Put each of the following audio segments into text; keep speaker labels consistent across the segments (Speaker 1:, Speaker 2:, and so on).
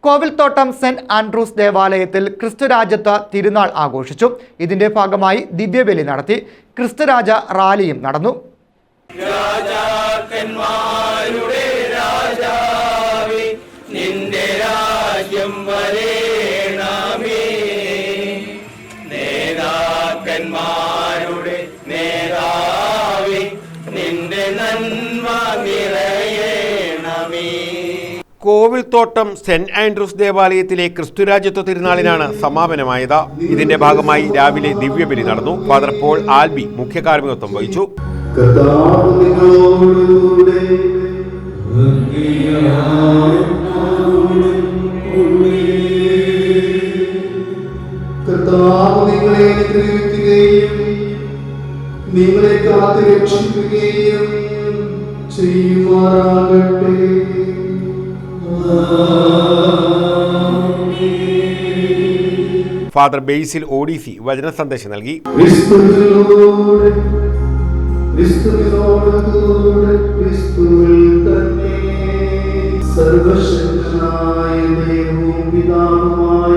Speaker 1: Kovilthottam saint Andrews ദേവാലയത്തിൽ ക്രിസ്തുരാജത്വ തിരുനാൾ ആഘോഷിച്ചു. ഇതിന്റെ ഭാഗമായി ദിവ്യബലി നടത്തി. ക്രിസ്തുരാജ റാലിയും നടന്നു.
Speaker 2: രാജാക്കന്മാരുടെ രാജാവേ, നിന്റെ രാജ്യം വരേണമേ. നേതാക്കന്മാരുടെ നേതാവേ, നിന്റെ നന്മ നിറയണമേ.
Speaker 3: കോവിൽത്തോട്ടം സെന്റ് ആൻഡ്രൂസ് ദേവാലയത്തിലെ ക്രിസ്തുരാജത്വ തിരുനാളിനാണ് സമാപനമായത്. ഇതിന്റെ ഭാഗമായി രാവിലെ ദിവ്യബലി നടന്നു. ഫാദർ പോൾ ആൽബി മുഖ്യ കാർമ്മികത്വം വഹിച്ചു.
Speaker 4: നിങ്ങളെ കാത്തു രക്ഷിക്കുകയും ചെയ്യുമാറാകട്ടെ.
Speaker 3: ഫാദർ ബേസിൽ ഓഡിസി വചന സന്ദേശം നൽകി.
Speaker 4: സർവശക്തനായ ദൈവവും പിതാവുമായ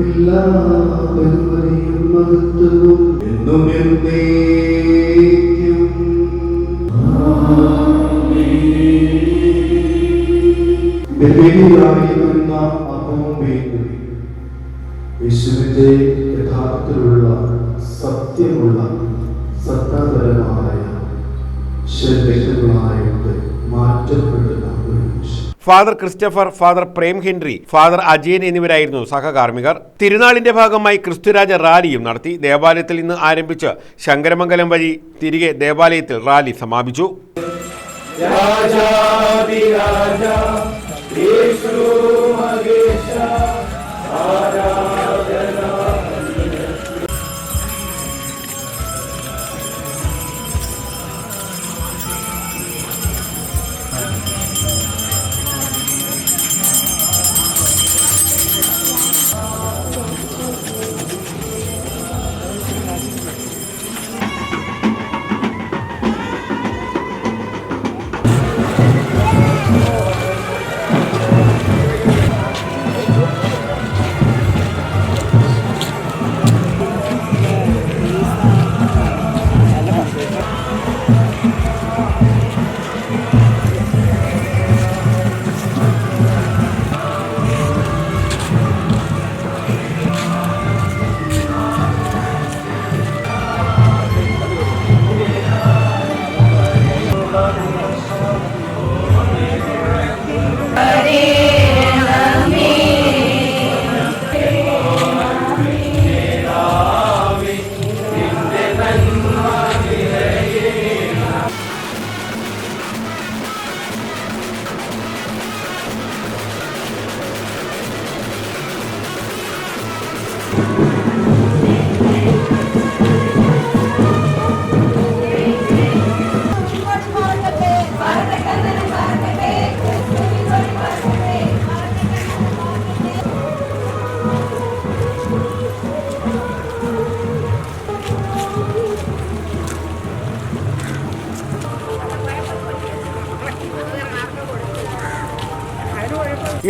Speaker 4: എല്ലാ ബഹുമതിയും മഹത്വവും എന്നും എന്നേക്കും ബലിയായിരിക്കുന്ന അപ്പവും വീഞ്ഞും യേശുവിന്റെ യഥാർത്ഥത്തിലുള്ള സത്യമുള്ള സത്താപരമായ ശരീരങ്ങളായിട്ട് മാറ്റപ്പെടുന്ന ഒരു
Speaker 3: father Christopher, father Prem Henry, father Ajayan എന്നിവരായിരുന്നു സഹകാർമ്മികർ. തിരുനാളിന്റെ ഭാഗമായി ക്രിസ്തുരാജ റാലിയും നടത്തി. ദേവാലയത്തിൽ നിന്ന് ആരംഭിച്ച് ശങ്കരമംഗലം വഴി തിരികെ ദേവാലയത്തിൽ റാലി സമാപിച്ചു.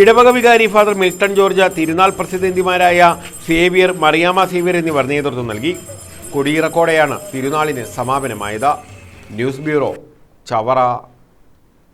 Speaker 3: ഇടവക വികാരി ഫാദർ മിൽട്ടൺ ജോർജ്, തിരുനാൾ പ്രതിനിധിമാരായ സേവിയർ, മറിയാമ്മ സേവിയർ എന്നിവർ നേതൃത്വം നൽകി. കൊടിയിറക്കോടെയാണ് തിരുനാളിന് സമാപനമായത്. News bureau, Chavara.